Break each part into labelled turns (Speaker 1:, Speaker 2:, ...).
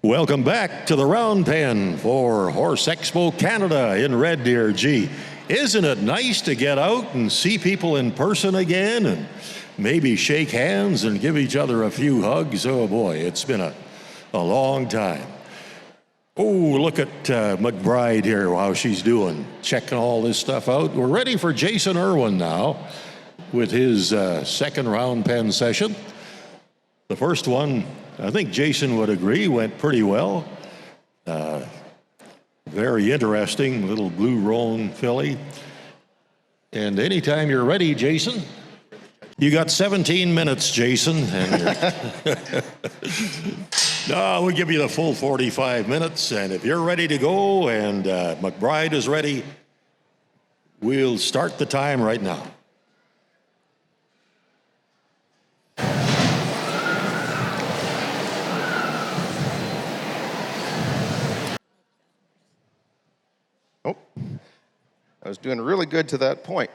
Speaker 1: Welcome back to the round pen for Horse Expo Canada in Red Deer. Gee, isn't it nice to get out and see people in person again and maybe shake hands and give each other a few hugs? Oh boy, it's been a long time. Oh, look at McBride here, how she's doing, checking all this stuff out. We're ready for Jason Irwin now with his second round pen session. The first one, I think Jason would agree, went pretty well. Very interesting, little blue roan filly. And anytime you're ready, Jason, you got 17 minutes, Jason. And no, we'll give you the full 45 minutes. And if you're ready to go and McBride is ready, we'll start the time right now.
Speaker 2: Oh, I was doing really good to that point.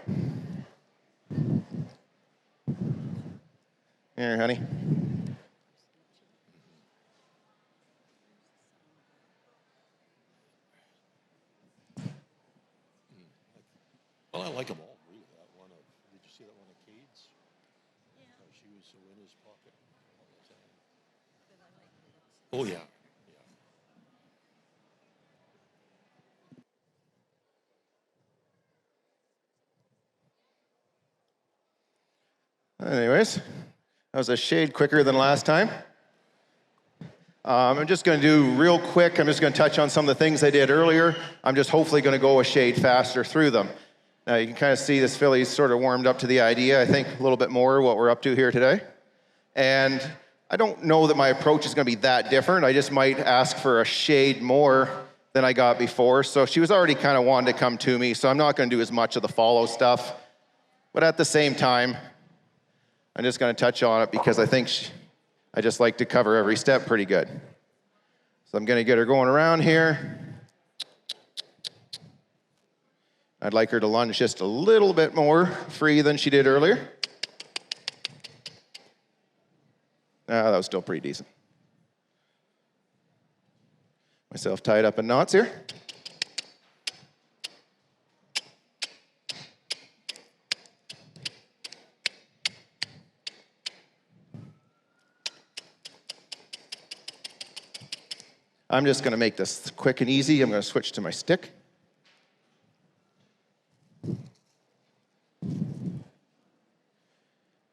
Speaker 2: Here, honey.
Speaker 1: Well, I like them all. That one did you see that one of Cade's? Yeah. She was so in his pocket all the time. Oh, yeah.
Speaker 2: Anyways, that was a shade quicker than last time. I'm just going to do real quick. I'm just going to touch on some of the things I did earlier. I'm just hopefully going to go a shade faster through them. Now you can kind of see this filly's sort of warmed up to the idea, I think a little bit more what we're up to here today. And I don't know that my approach is going to be that different. I just might ask for a shade more than I got before. So she was already kind of wanting to come to me, so I'm not going to do as much of the follow stuff. But at the same time, I'm just going to touch on it because I think I just like to cover every step pretty good. So I'm going to get her going around here. I'd like her to lunge just a little bit more free than she did earlier. That was still pretty decent. Myself tied up in knots here. I'm just going to make this quick and easy. I'm going to switch to my stick.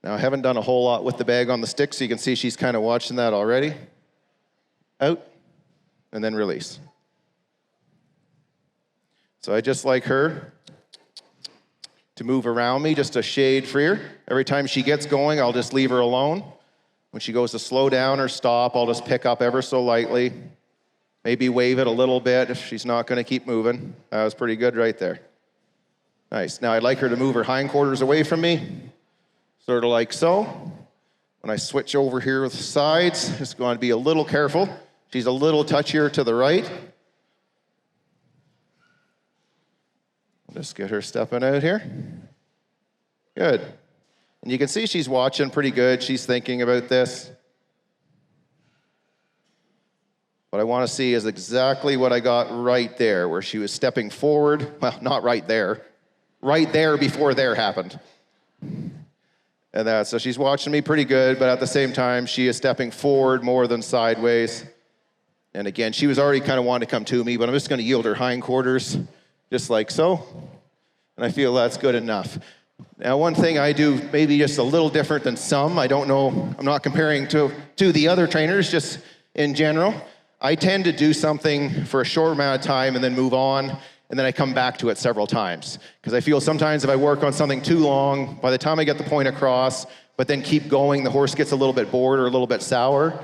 Speaker 2: Now, I haven't done a whole lot with the bag on the stick, so you can see she's kind of watching that already. Out, and then release. So I just like her to move around me just a shade freer. Every time she gets going, I'll just leave her alone. When she goes to slow down or stop, I'll just pick up ever so lightly. Maybe wave it a little bit if she's not going to keep moving. That was pretty good right there. Nice. Now I'd like her to move her hindquarters away from me, sort of like so. When I switch over here with the sides, just going to be a little careful. She's a little touchier to the right. Just get her stepping out here. Good. And you can see she's watching pretty good. She's thinking about this. What I want to see is exactly what I got right there, where she was stepping forward. Well, not right there before there happened. And so she's watching me pretty good, but at the same time, she is stepping forward more than sideways. And again, she was already kind of wanting to come to me, but I'm just going to yield her hindquarters, just like so. And I feel that's good enough. Now, one thing I do maybe just a little different than some, I don't know, I'm not comparing to the other trainers, just in general. I tend to do something for a short amount of time and then move on, and then I come back to it several times. Because I feel sometimes if I work on something too long, by the time I get the point across, but then keep going, the horse gets a little bit bored or a little bit sour.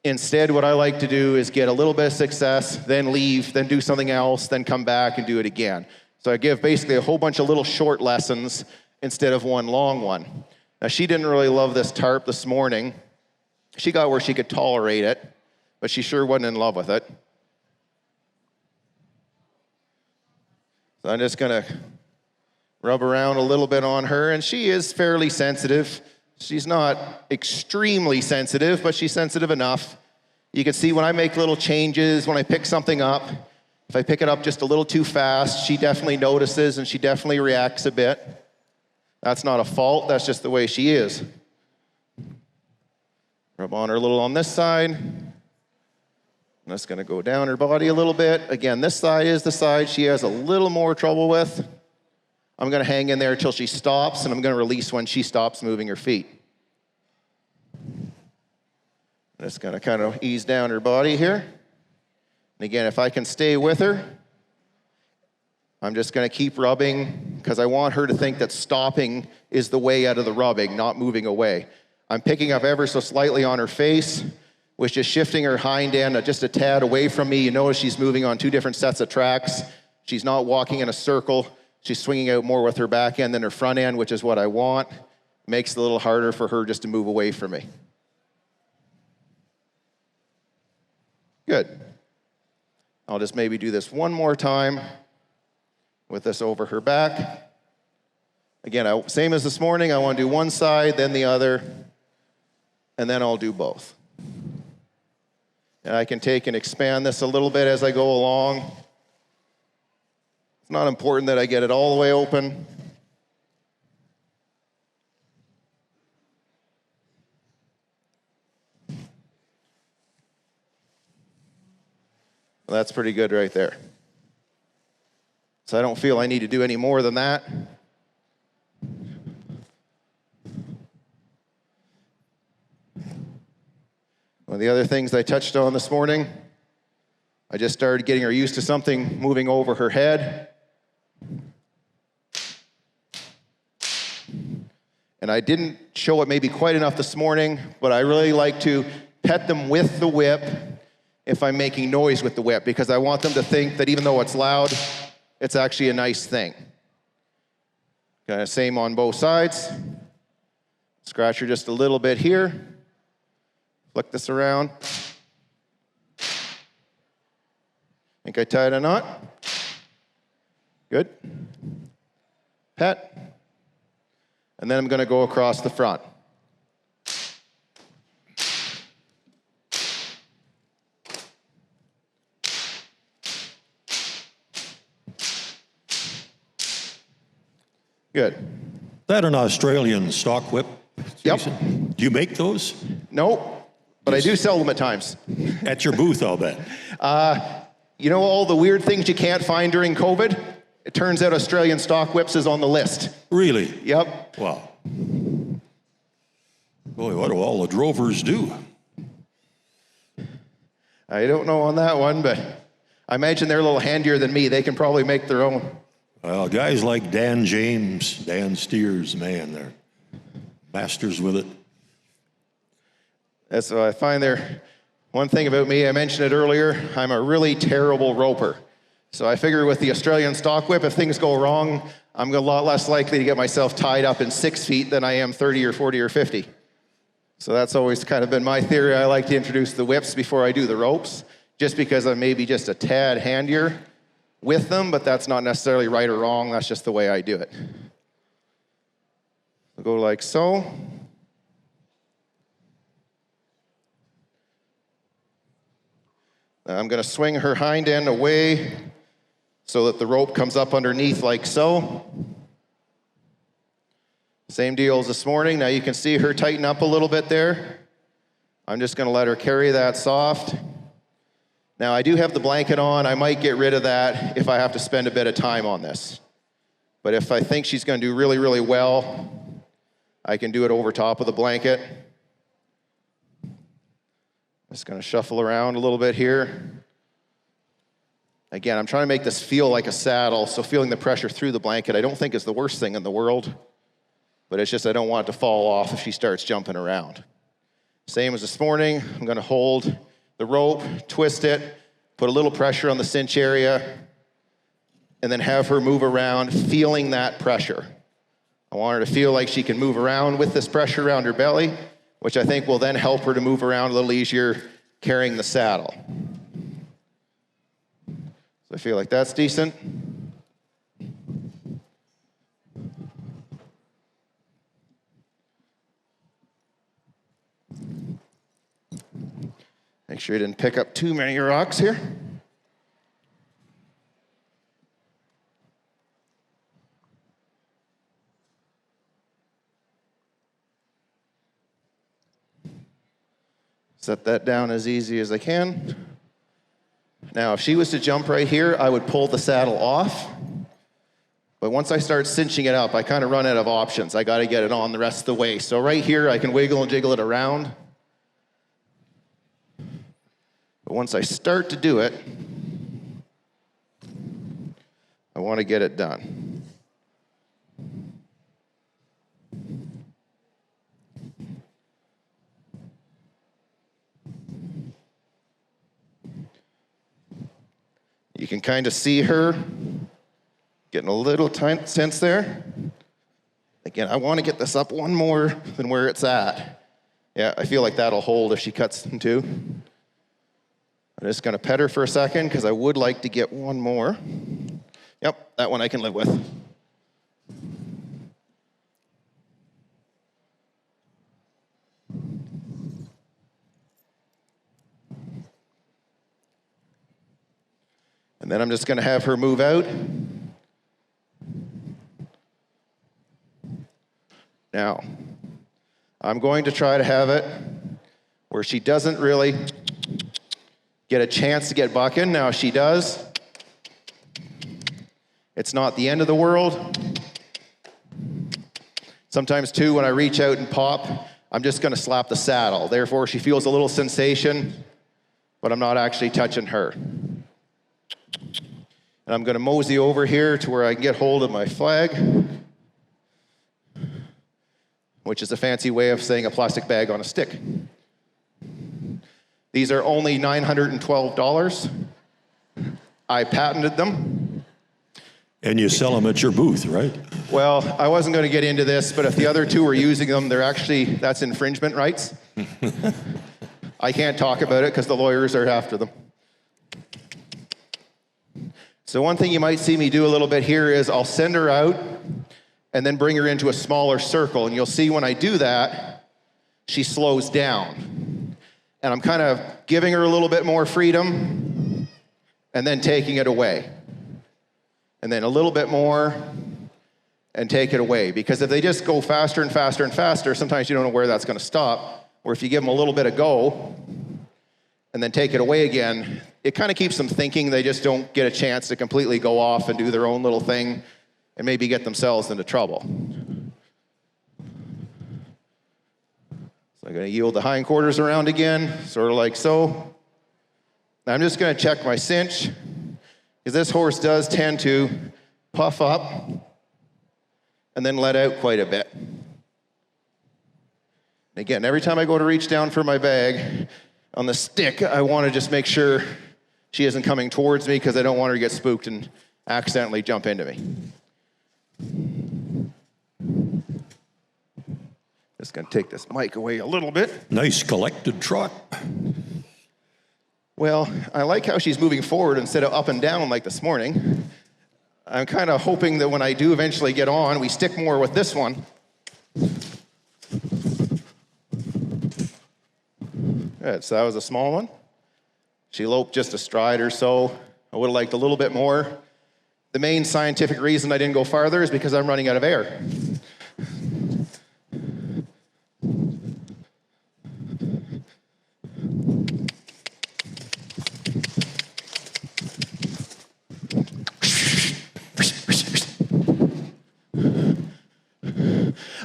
Speaker 2: Instead, what I like to do is get a little bit of success, then leave, then do something else, then come back and do it again. So I give basically a whole bunch of little short lessons instead of one long one. Now, she didn't really love this tarp this morning. She got where she could tolerate it, but she sure wasn't in love with it. So I'm just gonna rub around a little bit on her, and she is fairly sensitive. She's not extremely sensitive, but she's sensitive enough. You can see when I make little changes, when I pick something up, if I pick it up just a little too fast, she definitely notices and she definitely reacts a bit. That's not a fault, that's just the way she is. Rub on her a little on this side. I'm just gonna go down her body a little bit. Again, this side is the side she has a little more trouble with. I'm gonna hang in there until she stops, and I'm gonna release when she stops moving her feet. I'm just gonna kind of ease down her body here. And again, if I can stay with her, I'm just gonna keep rubbing because I want her to think that stopping is the way out of the rubbing, not moving away. I'm picking up ever so slightly on her face, which is shifting her hind end just a tad away from me. You notice she's moving on 2 different sets of tracks. She's not walking in a circle. She's swinging out more with her back end than her front end, which is what I want. Makes it a little harder for her just to move away from me. Good. I'll just maybe do this one more time with this over her back. Again, same as this morning, I want to do one side, then the other, and then I'll do both. And I can take and expand this a little bit as I go along. It's not important that I get it all the way open. Well, that's pretty good right there. So I don't feel I need to do any more than that. One of the other things I touched on this morning, I just started getting her used to something moving over her head. And I didn't show it maybe quite enough this morning, but I really like to pet them with the whip if I'm making noise with the whip, because I want them to think that even though it's loud, it's actually a nice thing. Kind of same on both sides. Scratch her just a little bit here. Flick this around. Think I tied a knot? Good. Pet. And then I'm going to go across the front. Good.
Speaker 1: That an Australian stock whip?
Speaker 2: Yep.
Speaker 1: Jason? Do you make those?
Speaker 2: Nope, but I do sell them at times.
Speaker 1: At your booth, I'll bet.
Speaker 2: You know all the weird things you can't find during COVID? It turns out Australian stock whips is on the list.
Speaker 1: Really?
Speaker 2: Yep.
Speaker 1: Wow. Boy, what do all the drovers do?
Speaker 2: I don't know on that one, but I imagine they're a little handier than me. They can probably make their own.
Speaker 1: Well, guys like Dan James, Dan Steers, man, they're masters with it.
Speaker 2: That's what I find there. One thing about me, I mentioned it earlier, I'm a really terrible roper. So I figure with the Australian stock whip, if things go wrong, I'm a lot less likely to get myself tied up in 6 feet than I am 30 or 40 or 50. So that's always kind of been my theory. I like to introduce the whips before I do the ropes, just because I'm maybe just a tad handier with them, but that's not necessarily right or wrong. That's just the way I do it. I'll go like so. Now I'm going to swing her hind end away so that the rope comes up underneath like so. Same deal as this morning. Now you can see her tighten up a little bit there. I'm just going to let her carry that soft. Now I do have the blanket on. I might get rid of that if I have to spend a bit of time on this. But if I think she's going to do really, really well, I can do it over top of the blanket. Just going to shuffle around a little bit here. Again, I'm trying to make this feel like a saddle, so feeling the pressure through the blanket I don't think is the worst thing in the world, but it's just I don't want it to fall off if she starts jumping around. Same as this morning, I'm going to hold the rope, twist it, put a little pressure on the cinch area, and then have her move around, feeling that pressure. I want her to feel like she can move around with this pressure around her belly, which I think will then help her to move around a little easier carrying the saddle. So I feel like that's decent. Make sure you didn't pick up too many rocks here. Set that down as easy as I can. Now, if she was to jump right here, I would pull the saddle off. But once I start cinching it up, I kind of run out of options. I got to get it on the rest of the way. So right here, I can wiggle and jiggle it around. But once I start to do it, I want to get it done. You can kind of see her getting a little tense there. Again, I want to get this up one more than where it's at. Yeah, I feel like that'll hold if she cuts in two. I'm just going to pet her for a second because I would like to get one more. Yep, that one I can live with. And then I'm just going to have her move out. Now, I'm going to try to have it where she doesn't really get a chance to get bucking. Now, if she does, it's not the end of the world. Sometimes, too, when I reach out and pop, I'm just going to slap the saddle. Therefore, she feels a little sensation, but I'm not actually touching her. And I'm going to mosey over here to where I can get hold of my flag, which is a fancy way of saying a plastic bag on a stick. These are only $912. I patented them.
Speaker 1: And you sell them at your booth, right?
Speaker 2: Well, I wasn't going to get into this, but if the other two were using them, that's infringement rights. I can't talk about it because the lawyers are after them. So one thing you might see me do a little bit here is I'll send her out and then bring her into a smaller circle. And you'll see when I do that, she slows down. And I'm kind of giving her a little bit more freedom and then taking it away. And then a little bit more and take it away. Because if they just go faster and faster and faster, sometimes you don't know where that's going to stop. Or if you give them a little bit of go and then take it away again, it kind of keeps them thinking. They just don't get a chance to completely go off and do their own little thing and maybe get themselves into trouble. So I'm going to yield the hindquarters around again, sort of like so. Now I'm just going to check my cinch, because this horse does tend to puff up and then let out quite a bit. And again, every time I go to reach down for my bag on the stick, I want to just make sure she isn't coming towards me because I don't want her to get spooked and accidentally jump into me. Just going to take this mic away a little bit.
Speaker 1: Nice collected trot.
Speaker 2: Well, I like how she's moving forward instead of up and down like this morning. I'm kind of hoping that when I do eventually get on, we stick more with this one. Good, so that was a small one. She loped just a stride or so. I would have liked a little bit more. The main scientific reason I didn't go farther is because I'm running out of air.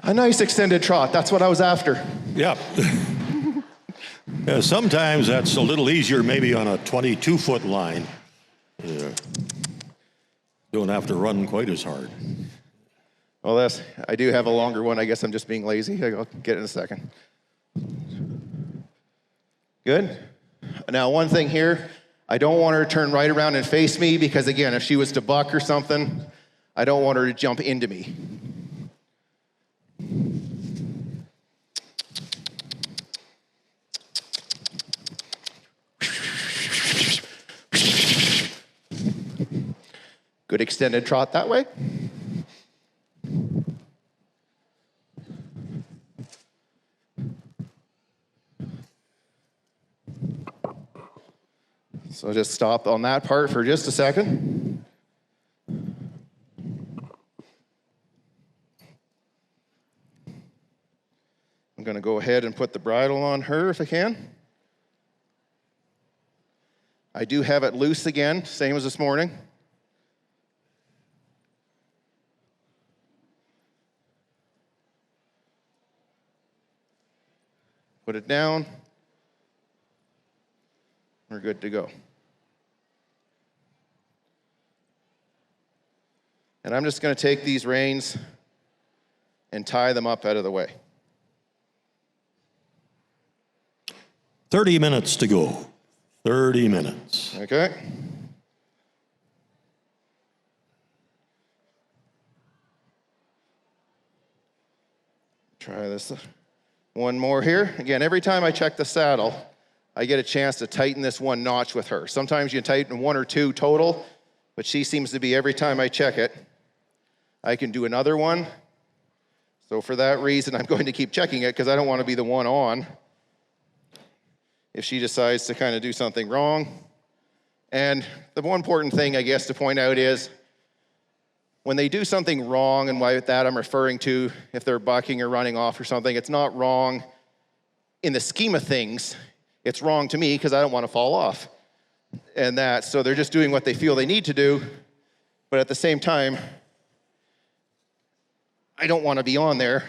Speaker 2: A nice extended trot, that's what I was after.
Speaker 1: Yeah. Yeah, sometimes that's a little easier maybe on a 22-foot line. Don't have to run quite as hard.
Speaker 2: Well, I do have a longer one. I guess I'm just being lazy. I'll get it in a second. Good. Now, one thing here, I don't want her to turn right around and face me because, again, if she was to buck or something, I don't want her to jump into me. Good extended trot that way. So just stop on that part for just a second. I'm going to go ahead and put the bridle on her if I can. I do have it loose again, same as this morning. Put it down. We're good to go. And I'm just going to take these reins and tie them up out of the way.
Speaker 1: 30 minutes to go. 30 minutes.
Speaker 2: Okay. Try this one more here. Again, every time I check the saddle, I get a chance to tighten this one notch with her. Sometimes you tighten one or two total, but she seems to be every time I check it, I can do another one. So for that reason, I'm going to keep checking it because I don't want to be the one on if she decides to kind of do something wrong. And the more important thing, I guess, to point out is when they do something wrong, and by that I'm referring to if they're bucking or running off or something, it's not wrong in the scheme of things. It's wrong to me because I don't want to fall off. And that, so they're just doing what they feel they need to do, but at the same time, I don't want to be on there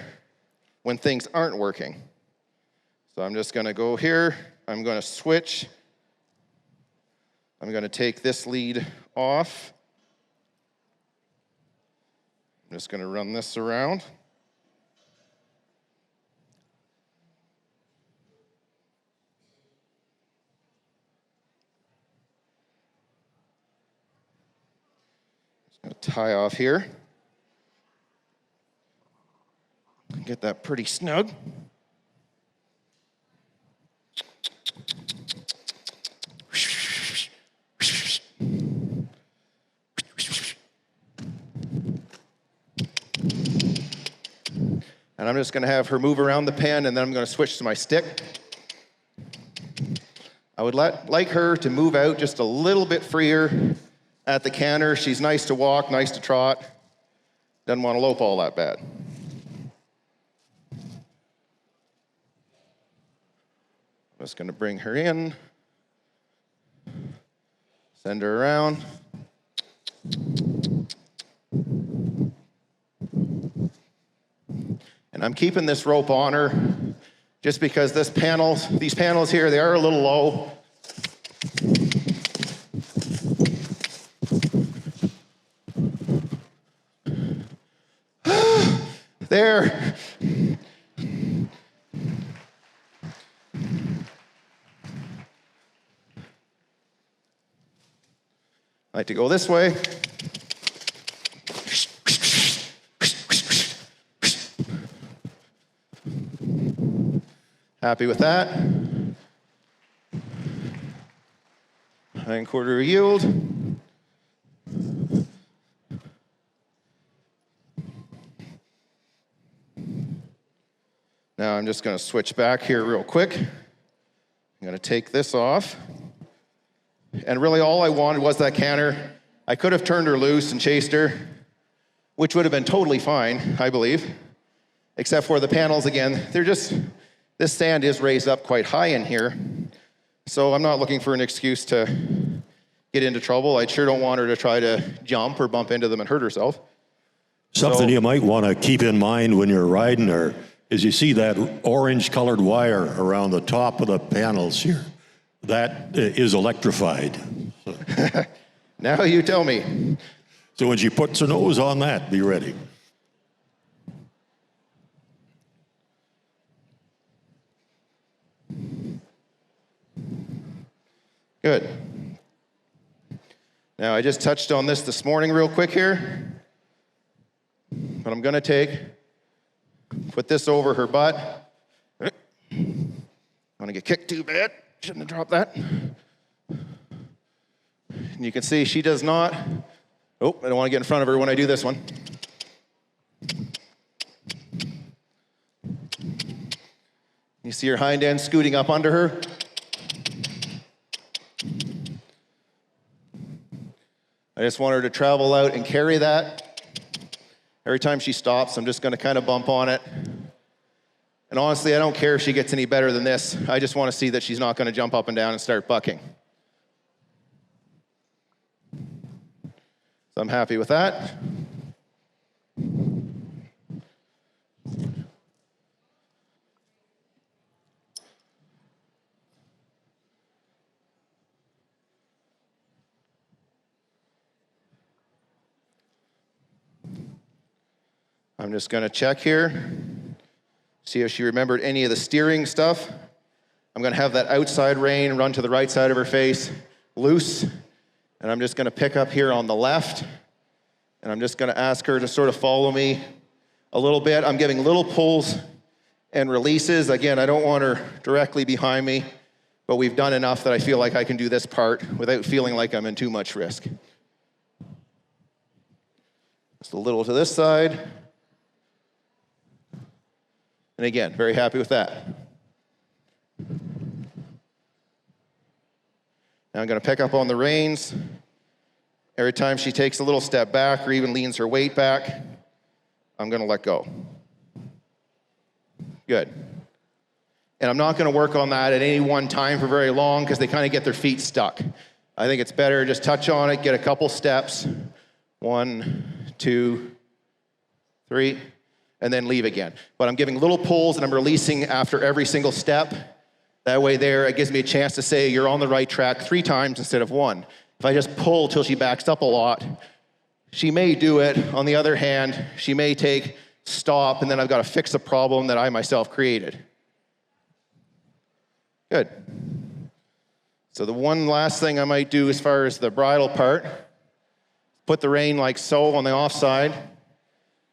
Speaker 2: when things aren't working. So I'm just going to go here. I'm going to switch. I'm going to take this lead off. I'm just going to run this around. Just going to tie off here. Get that pretty snug. And I'm just going to have her move around the pen, and then I'm going to switch to my stick. I would like her to move out just a little bit freer at the canter. She's nice to walk, nice to trot. Doesn't want to lope all that bad. I'm just going to bring her in, send her around. And I'm keeping this rope on her just because these panels here, they are a little low. There. I like to go this way. Happy with that. Hindquarter yield. Now I'm just going to switch back here real quick. I'm going to take this off. And really all I wanted was that canter. I could have turned her loose and chased her, which would have been totally fine, I believe. Except for the panels again, this sand is raised up quite high in here. So I'm not looking for an excuse to get into trouble. I sure don't want her to try to jump or bump into them and hurt herself.
Speaker 1: Something you might want to keep in mind when you're riding her is you see that orange colored wire around the top of the panels here. That is electrified. So,
Speaker 2: now you tell me.
Speaker 1: so when she puts her nose on that, be ready.
Speaker 2: Good. Now I just touched on this morning real quick here. But I'm going to put this over her butt. I don't want to get kicked too bad. Shouldn't have dropped that. And you can see she does not. Oh, I don't want to get in front of her when I do this one. You see her hind end scooting up under her. I just want her to travel out and carry that. Every time she stops, I'm just gonna kind of bump on it. And honestly, I don't care if she gets any better than this. I just wanna see that she's not gonna jump up and down and start bucking. So I'm happy with that. I'm just gonna check here, see if she remembered any of the steering stuff. I'm gonna have that outside rein run to the right side of her face, loose, and I'm just gonna pick up here on the left, and I'm just gonna ask her to sort of follow me a little bit. I'm giving little pulls and releases. Again, I don't want her directly behind me, but we've done enough that I feel like I can do this part without feeling like I'm in too much risk. Just a little to this side. And again, very happy with that. Now I'm gonna pick up on the reins. Every time she takes a little step back or even leans her weight back, I'm gonna let go. Good. And I'm not gonna work on that at any one time for very long because they kind of get their feet stuck. I think it's better just touch on it, get a couple steps. 1, 2, 3. And then leave again. But I'm giving little pulls and I'm releasing after every single step. That way there, it gives me a chance to say you're on the right track 3 times instead of 1. If I just pull till she backs up a lot, she may do it. On the other hand, she may take stop and then I've got to fix a problem that I myself created. Good. So the one last thing I might do as far as the bridle part, put the rein like so on the offside.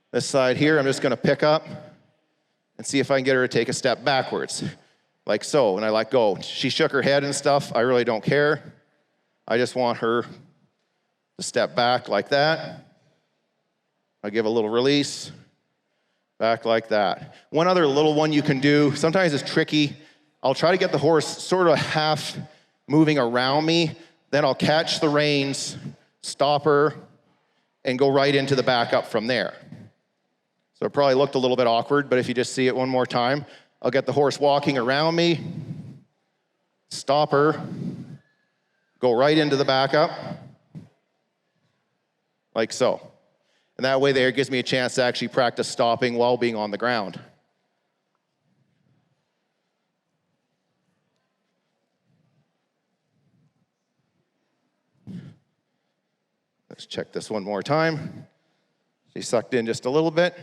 Speaker 2: This side here, I'm just gonna pick up and see if I can get her to take a step backwards, like so, and I let go. She shook her head and stuff, I really don't care. I just want her to step back like that. I give a little release, back like that. One other little one you can do, sometimes it's tricky. I'll try to get the horse sort of half moving around me, then I'll catch the reins, stop her, and go right into the backup from there. So it probably looked a little bit awkward, but if you just see it one more time, I'll get the horse walking around me, stop her, go right into the backup, like so. And that way there gives me a chance to actually practice stopping while being on the ground. Let's check this one more time. She sucked in just a little bit.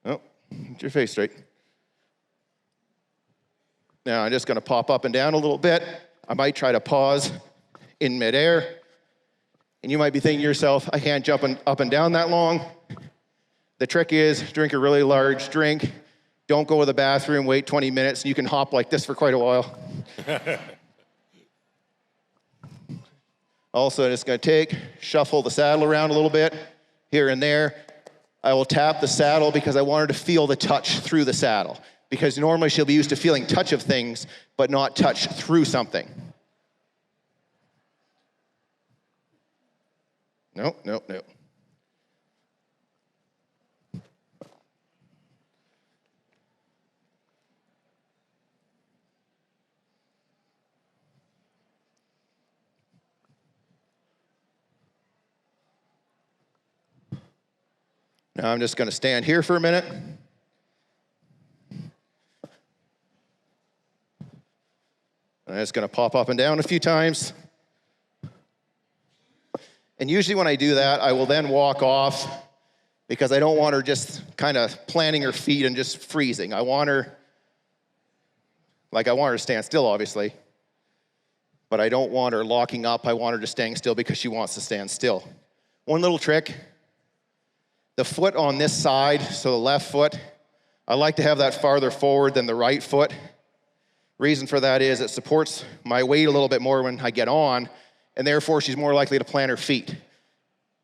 Speaker 2: Oh, get your face straight. Now I'm just gonna pop up and down a little bit. I might try to pause in midair. And you might be thinking to yourself, I can't jump up and down that long. The trick is drink a really large drink. Don't go to the bathroom, wait 20 minutes, and you can hop like this for quite a while. Also, I'm just gonna shuffle the saddle around a little bit, here and there. I will tap the saddle because I want her to feel the touch through the saddle. Because normally she'll be used to feeling touch of things, but not touch through something. No, no, no. Now I'm just gonna stand here for a minute. I'm just gonna pop up and down a few times. And usually when I do that, I will then walk off because I don't want her just kind of planting her feet and just freezing. I want her to stand still, obviously, but I don't want her locking up. I want her just staying still because she wants to stand still. One little trick, the foot on this side, so the left foot, I like to have that farther forward than the right foot. Reason for that is it supports my weight a little bit more when I get on, and therefore she's more likely to plant her feet.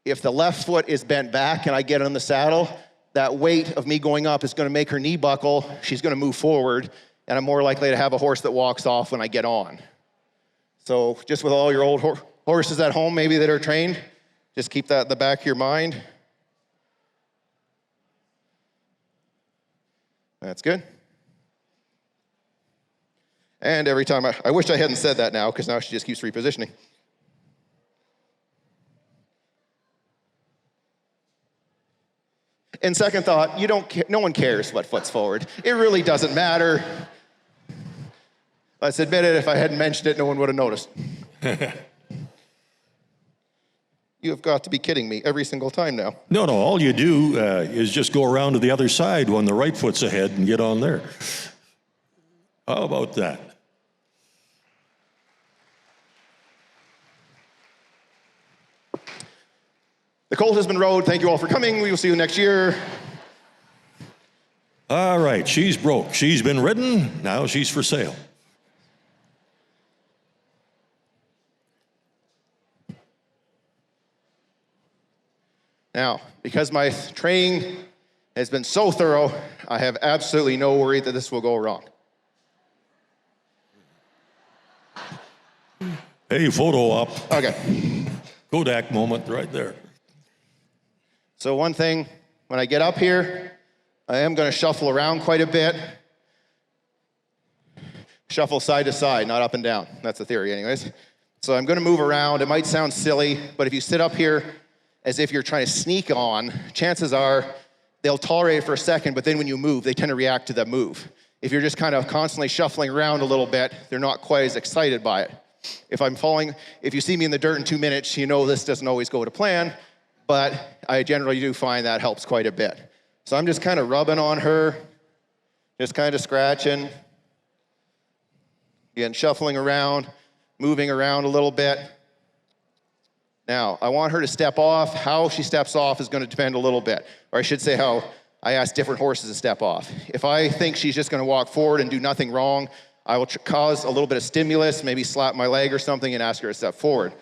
Speaker 2: If the left foot is bent back and I get on the saddle, that weight of me going up is gonna make her knee buckle, she's gonna move forward, and I'm more likely to have a horse that walks off when I get on. So just with all your old horses at home maybe that are trained, just keep that in the back of your mind. That's good. And every time, I wish I hadn't said that now, because now she just keeps repositioning. In second thought, no one cares what foot's forward. It really doesn't matter. Let's admit it, if I hadn't mentioned it, no one would have noticed. You have got to be kidding me every single time now.
Speaker 1: No, all you do is just go around to the other side when the right foot's ahead and get on there. How about that?
Speaker 2: The colt has been rode. Thank you all for coming. We will see you next year.
Speaker 1: All right, she's broke. She's been ridden. Now she's for sale.
Speaker 2: Now, because my training has been so thorough, I have absolutely no worry that this will go wrong.
Speaker 1: Hey, photo op.
Speaker 2: Okay.
Speaker 1: Kodak moment right there.
Speaker 2: So one thing, when I get up here, I am going to shuffle around quite a bit. Shuffle side to side, not up and down. That's the theory anyways. So I'm going to move around. It might sound silly, but if you sit up here as if you're trying to sneak on, chances are they'll tolerate it for a second, but then when you move, they tend to react to that move. If you're just kind of constantly shuffling around a little bit, they're not quite as excited by it. If you see me in the dirt in 2 minutes, you know this doesn't always go to plan, but I generally do find that helps quite a bit. So I'm just kind of rubbing on her, just kind of scratching, again, shuffling around, moving around a little bit. Now, I want her to step off. How she steps off is going to depend a little bit, or I should say how I ask different horses to step off. If I think she's just going to walk forward and do nothing wrong, I will cause a little bit of stimulus, maybe slap my leg or something and ask her to step forward.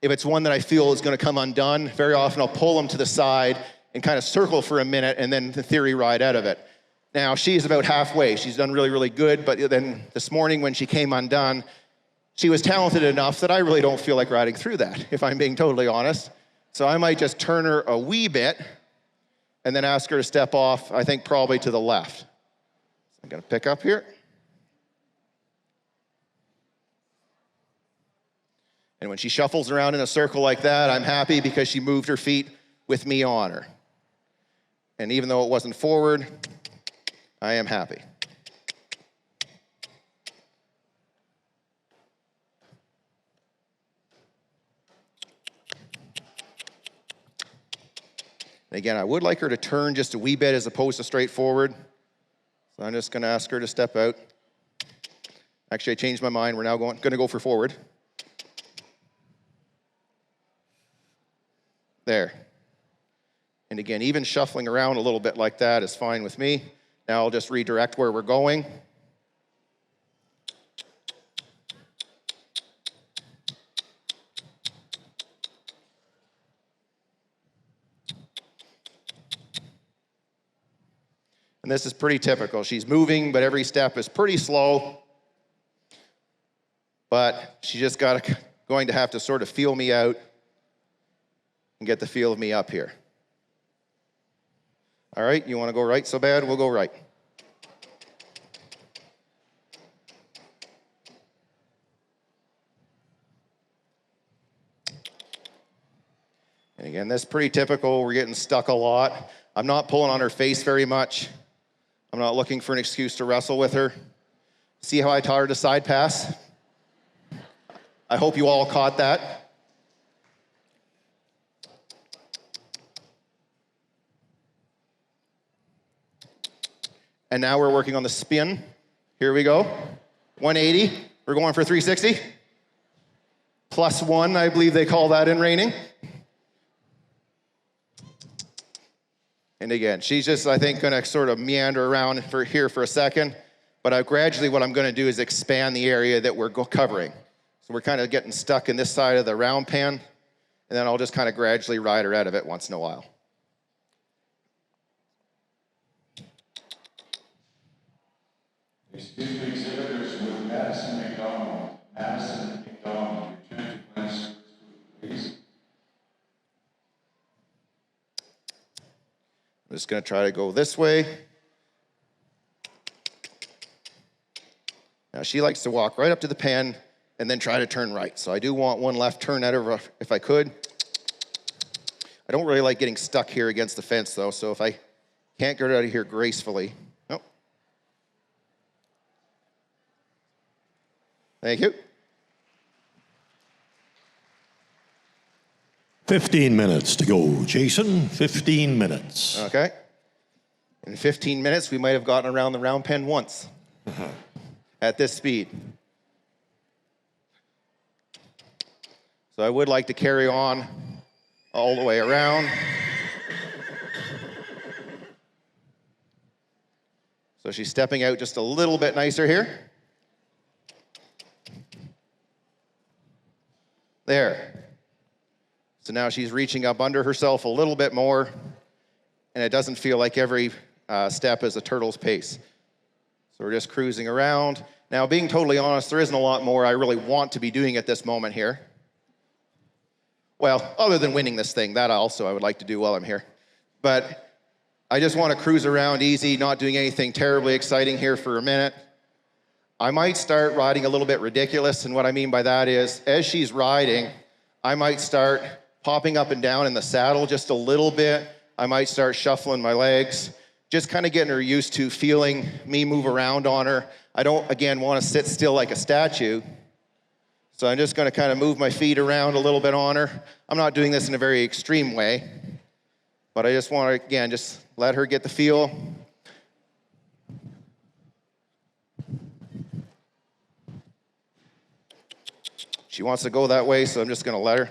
Speaker 2: If it's one that I feel is going to come undone, very often I'll pull them to the side and kind of circle for a minute and then the theory ride out of it. Now, she's about halfway. She's done really, really good, but then this morning when she came undone, she was talented enough that I really don't feel like riding through that, if I'm being totally honest. So I might just turn her a wee bit and then ask her to step off, I think probably to the left. So I'm going to pick up here. And when she shuffles around in a circle like that, I'm happy because she moved her feet with me on her. And even though it wasn't forward, I am happy. And again, I would like her to turn just a wee bit as opposed to straight forward. So I'm just going to ask her to step out. Actually, I changed my mind. We're now going to go for forward. There. And again, even shuffling around a little bit like that is fine with me. Now I'll just redirect where we're going. And this is pretty typical. She's moving, but every step is pretty slow. But she's just going to have to sort of feel me out and get the feel of me up here. All right, you want to go right so bad? We'll go right. And again, that's pretty typical. We're getting stuck a lot. I'm not pulling on her face very much. I'm not looking for an excuse to wrestle with her. See how I taught her to side pass? I hope you all caught that. And now we're working on the spin. Here we go. 180. We're going for 360. +1, I believe they call that in reining. And again, she's just, I think, going to sort of meander around here for a second. But gradually what I'm going to do is expand the area that we're covering. So we're kind of getting stuck in this side of the round pan. And then I'll just kind of gradually ride her out of it once in a while.
Speaker 3: Excuse me, exhibitors with Madison McDonald. Madison
Speaker 2: I'm just going to try to go this way. Now she likes to walk right up to the pen and then try to turn right. So I do want one left turn at her if I could. I don't really like getting stuck here against the fence though, so if I can't get out of here gracefully. Oh. Thank you.
Speaker 1: 15 minutes to go, Jason. 15 minutes.
Speaker 2: Okay. In 15 minutes, we might have gotten around the round pen once at this speed. So I would like to carry on all the way around. So she's stepping out just a little bit nicer here. There. So now she's reaching up under herself a little bit more, and it doesn't feel like every step is a turtle's pace. So we're just cruising around. Now, being totally honest, there isn't a lot more I really want to be doing at this moment here. Well, other than winning this thing, that also I would like to do while I'm here. But I just want to cruise around easy, not doing anything terribly exciting here for a minute. I might start riding a little bit ridiculous, and what I mean by that is, as she's riding, I might start popping up and down in the saddle just a little bit. I might start shuffling my legs, just kind of getting her used to feeling me move around on her. I don't, again, want to sit still like a statue. So I'm just going to kind of move my feet around a little bit on her. I'm not doing this in a very extreme way, but I just want to, again, just let her get the feel. She wants to go that way, so I'm just going to let her.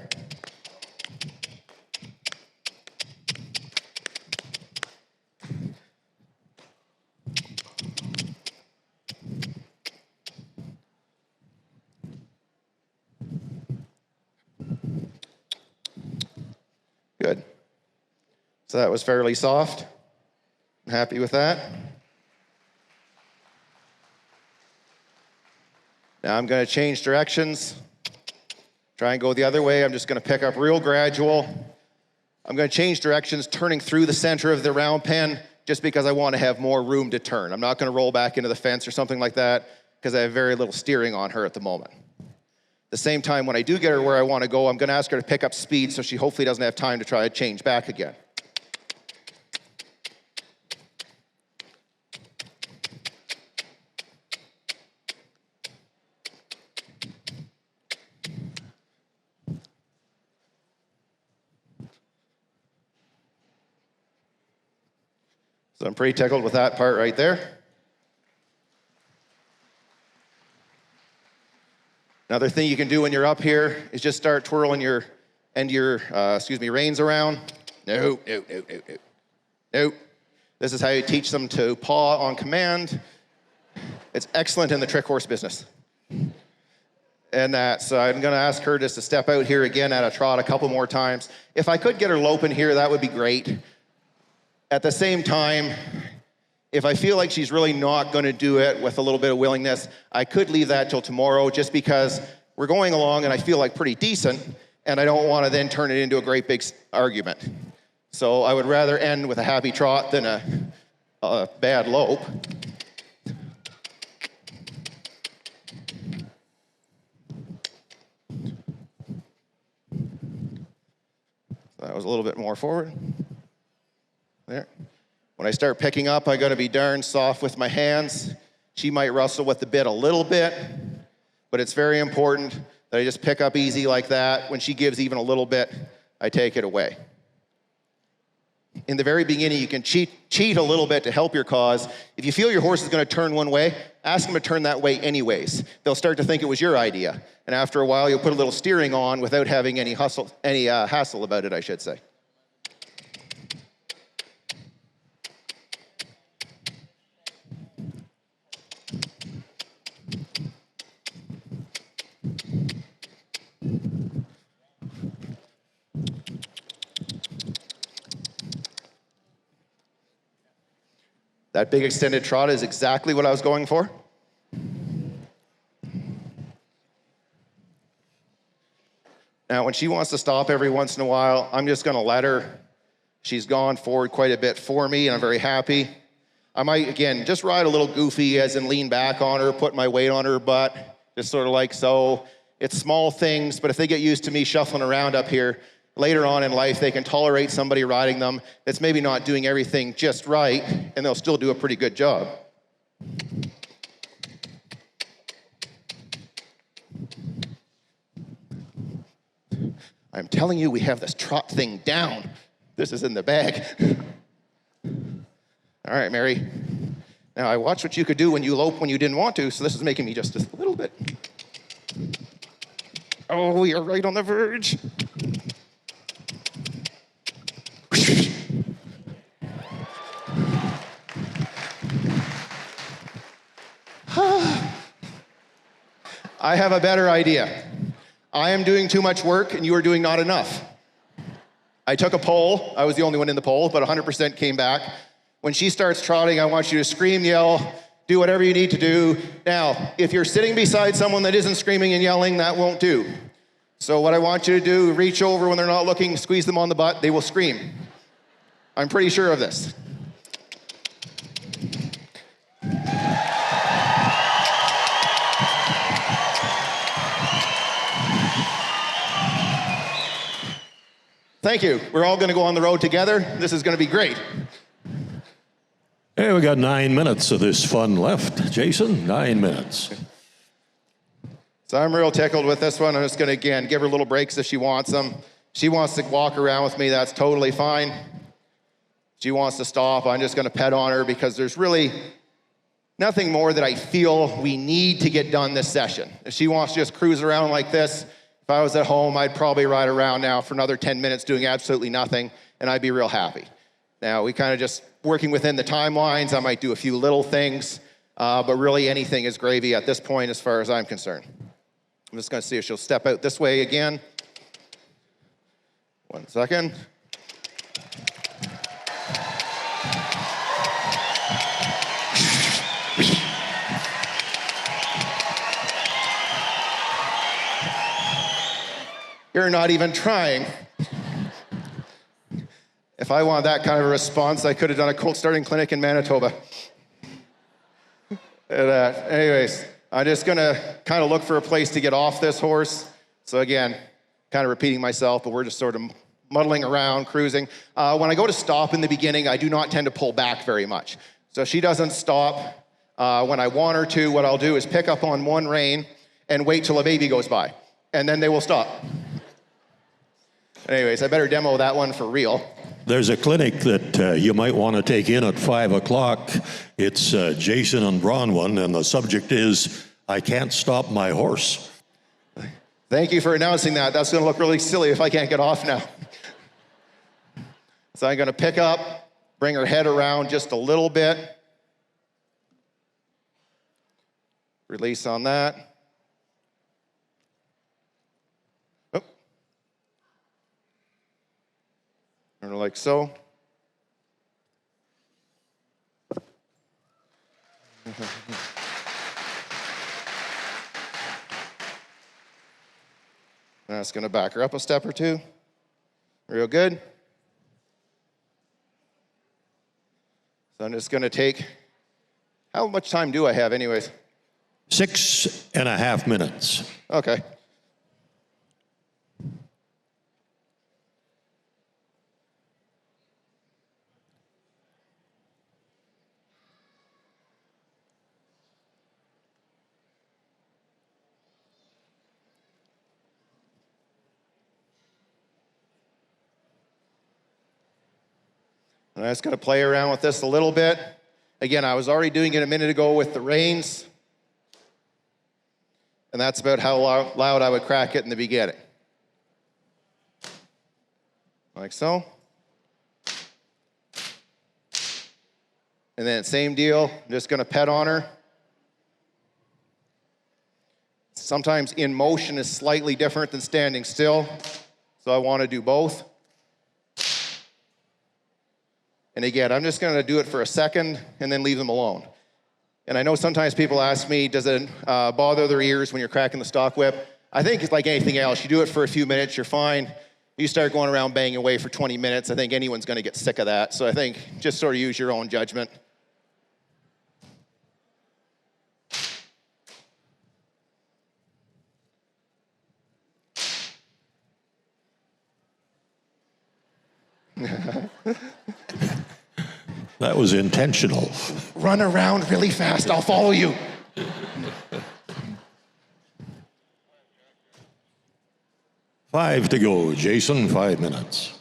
Speaker 2: Good. So that was fairly soft. I'm happy with that. Now I'm going to change directions. Try and go the other way. I'm just going to pick up real gradual. I'm going to change directions, turning through the center of the round pen, just because I want to have more room to turn. I'm not going to roll back into the fence or something like that, because I have very little steering on her at the moment. At the same time, when I do get her where I want to go, I'm going to ask her to pick up speed so she hopefully doesn't have time to try to change back again. So I'm pretty tickled with that part right there. Another thing you can do when you're up here is just start twirling your reins around. No. This is how you teach them to paw on command. It's excellent in the trick horse business. So I'm going to ask her just to step out here again at a trot a couple more times. If I could get her loping here, that would be great. At the same time, if I feel like she's really not going to do it with a little bit of willingness, I could leave that till tomorrow, just because we're going along and I feel like pretty decent, and I don't want to then turn it into a great big argument. So I would rather end with a happy trot than a bad lope. That was a little bit more forward. There. When I start picking up, I got to be darn soft with my hands. She might wrestle with the bit a little bit, but it's very important that I just pick up easy like that. When she gives even a little bit, I take it away. In the very beginning, you can cheat a little bit to help your cause. If you feel your horse is going to turn one way, ask them to turn that way anyways. They'll start to think it was your idea. And after a while, you'll put a little steering on without having any hassle about it, I should say. That big extended trot is exactly what I was going for. Now, when she wants to stop every once in a while, I'm just gonna let her. She's gone forward quite a bit for me, and I'm very happy. I might, again, just ride a little goofy, as in lean back on her, put my weight on her butt, just sort of like so. It's small things, but if they get used to me shuffling around up here, later on in life, they can tolerate somebody riding them that's maybe not doing everything just right, and they'll still do a pretty good job. I'm telling you, we have this trot thing down. This is in the bag. All right, Mary. Now, I watched what you could do when you lope when you didn't want to, so this is making me just a little bit. Oh, you're right on the verge. I have a better idea. I am doing too much work and you are doing not enough. I took a poll. I was the only one in the poll, but 100% came back. When she starts trotting, I want you to scream, yell, do whatever you need to do. Now, if you're sitting beside someone that isn't screaming and yelling, that won't do. So what I want you to do, reach over when they're not looking, squeeze them on the butt, they will scream. I'm pretty sure of this. Thank you. We're all going to go on the road together. This is going to be great.
Speaker 1: Hey, we got 9 minutes of this fun left. Jason, 9 minutes.
Speaker 2: So I'm real tickled with this one. I'm just going to, again, give her little breaks if she wants them. She wants to walk around with me. That's totally fine. She wants to stop. I'm just going to pet on her because there's really nothing more that I feel we need to get done this session. If she wants to just cruise around like this, if I was at home, I'd probably ride around now for another 10 minutes doing absolutely nothing, and I'd be real happy. Now, we kind of just working within the timelines. I might do a few little things, but really anything is gravy at this point as far as I'm concerned. I'm just going to see if she'll step out this way again. 1 second. You're not even trying. If I want that kind of a response, I could have done a colt starting clinic in Manitoba. Anyways, I'm just gonna kind of look for a place to get off this horse. So again, kind of repeating myself, but we're just sort of muddling around, cruising. When I go to stop in the beginning, I do not tend to pull back very much. So if she doesn't stop when I want her to, what I'll do is pick up on one rein and wait till a baby goes by, and then they will stop. Anyways, I better demo that one for real.
Speaker 1: There's a clinic that you might want to take in at 5 o'clock. It's Jason and Bronwyn, and the subject is, I can't stop my horse.
Speaker 2: Thank you for announcing that. That's going to look really silly if I can't get off now. So I'm going to pick up, bring her head around just a little bit. Release on that. Or like so. That's going to back her up a step or two. Real good. So I'm just going to take, how much time do I have anyways?
Speaker 1: 6.5 minutes.
Speaker 2: Okay. And I'm just going to play around with this a little bit. Again, I was already doing it a minute ago with the reins. And that's about how loud I would crack it in the beginning. Like so. And then same deal, I'm just going to pet on her. Sometimes in motion is slightly different than standing still. So I want to do both. And again, I'm just going to do it for a second and then leave them alone. And I know sometimes people ask me, does it bother their ears when you're cracking the stock whip? I think it's like anything else. You do it for a few minutes, you're fine. You start going around banging away for 20 minutes, I think anyone's going to get sick of that. So I think just sort of use your own judgment.
Speaker 1: That was intentional.
Speaker 2: Run around really fast, I'll follow you.
Speaker 1: Five to go. Jason, 5 minutes.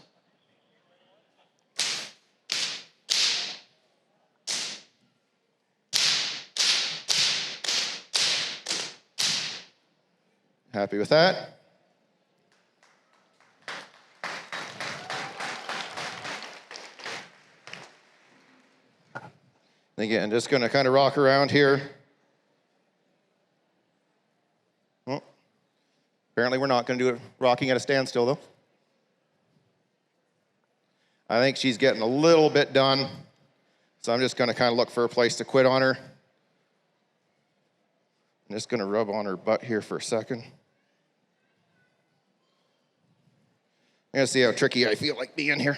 Speaker 2: Happy with that? Again, just going to kind of rock around here. Well, apparently we're not going to do it rocking at a standstill, though. I think she's getting a little bit done, so I'm just going to kind of look for a place to quit on her. I'm just going to rub on her butt here for a second. I'm going to see how tricky I feel like being here.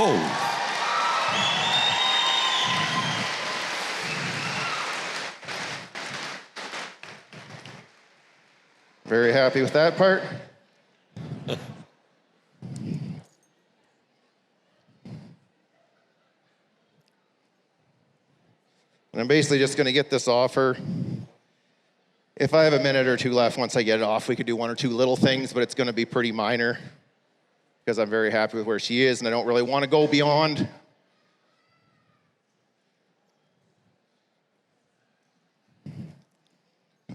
Speaker 1: Oh.
Speaker 2: Very happy with that part. And I'm basically just going to get this off her. If I have a minute or two left, once I get it off, we could do one or two little things, but it's going to be pretty minor because I'm very happy with where she is and I don't really want to go beyond.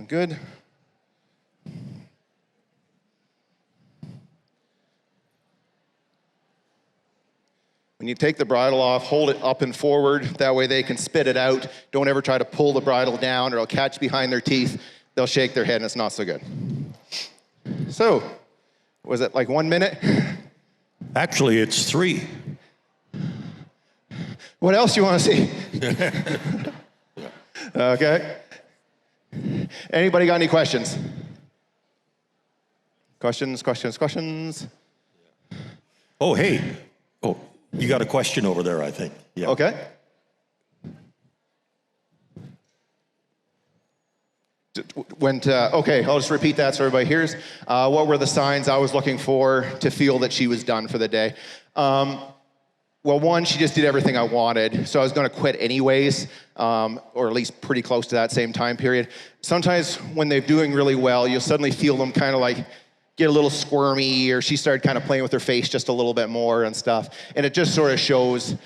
Speaker 2: Good. When you take the bridle off, hold it up and forward. That way they can spit it out. Don't ever try to pull the bridle down or it'll catch behind their teeth. They'll shake their head and it's not so good. So, was it like 1 minute?
Speaker 1: Actually, it's 3.
Speaker 2: What else you want to see? Okay. Anybody got any questions? Questions?
Speaker 1: Oh, hey. Oh, you got a question over there, I think. Yeah.
Speaker 2: Okay. Okay, I'll just repeat that so everybody hears. What were the signs I was looking for to feel that she was done for the day? Well, one, she just did everything I wanted, so I was going to quit anyways, or at least pretty close to that same time period. Sometimes when they're doing really well, you'll suddenly feel them kind of like get a little squirmy, or she started kind of playing with her face just a little bit more and stuff. And it just sort of shows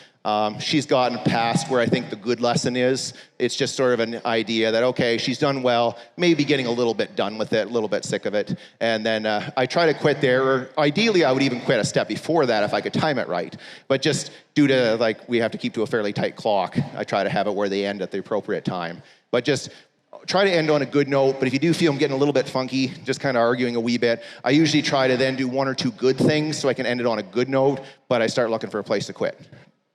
Speaker 2: she's gotten past where I think the good lesson is. It's just sort of an idea that, okay, she's done well, maybe getting a little bit done with it, a little bit sick of it. And then I try to quit there, or ideally I would even quit a step before that if I could time it right. But just due to, like, we have to keep to a fairly tight clock, I try to have it where they end at the appropriate time. But just try to end on a good note, but if you do feel them getting a little bit funky, just kind of arguing a wee bit, I usually try to then do one or two good things so I can end it on a good note, but I start looking for a place to quit.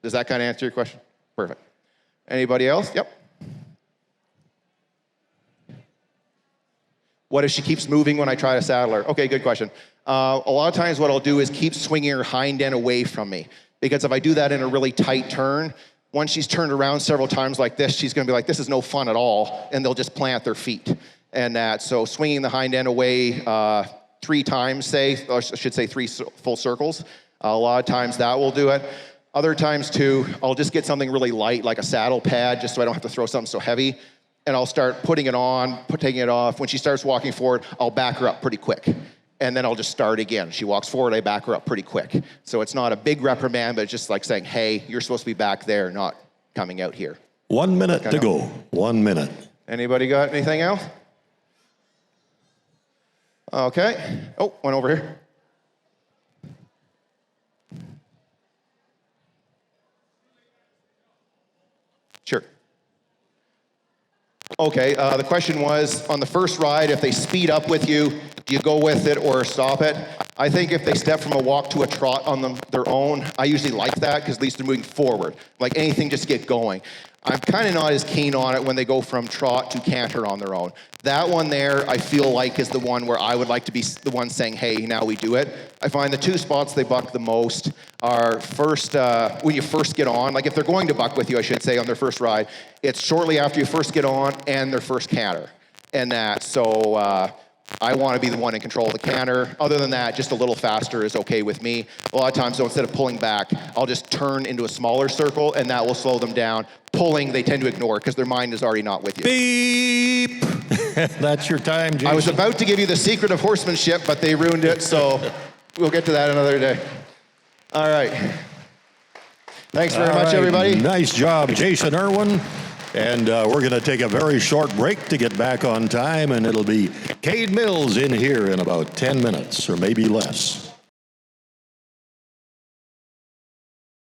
Speaker 2: Does that kind of answer your question? Perfect. Anybody else? Yep. What if she keeps moving when I try to saddle her? Okay, good question. A lot of times what I'll do is keep swinging her hind end away from me, because if I do that in a really tight turn, once she's turned around several times like this, she's going to be like, this is no fun at all, and they'll just plant their feet. And so swinging the hind end away 3 times, say, or I should say 3 full circles, a lot of times that will do it. Other times too, I'll just get something really light, like a saddle pad, just so I don't have to throw something so heavy, and I'll start putting it on, taking it off. When she starts walking forward, I'll back her up pretty quick. And then I'll just start again. She walks forward, I back her up pretty quick. So it's not a big reprimand, but it's just like saying, hey, you're supposed to be back there, not coming out here.
Speaker 1: 1 minute to go. 1 minute.
Speaker 2: Anybody got anything else? Okay. Oh, one over here. Sure. Okay, the question was, on the first ride, if they speed up with you, do you go with it or stop it? I think if they step from a walk to a trot on their own, I usually like that because at least they're moving forward. Like anything, just get going. I'm kind of not as keen on it when they go from trot to canter on their own. That one there, I feel like is the one where I would like to be the one saying, hey, now we do it. I find the two spots they buck the most are first, when you first get on, like if they're going to buck with you, I should say, on their first ride, it's shortly after you first get on and their first canter. And that, so I want to be the one in control of the canter. Other than that, just a little faster is okay with me. A lot of times, though, instead of pulling back, I'll just turn into a smaller circle, and that will slow them down. Pulling, they tend to ignore because their mind is already not with you.
Speaker 1: Beep! That's your time, Jason.
Speaker 2: I was about to give you the secret of horsemanship, but they ruined it, so we'll get to that another day. All right. Thanks very much, everybody.
Speaker 1: Nice job, Jason Irwin. And we're going to take a very short break to get back on time, and it'll be Cade Mills in here in about 10 minutes or maybe less.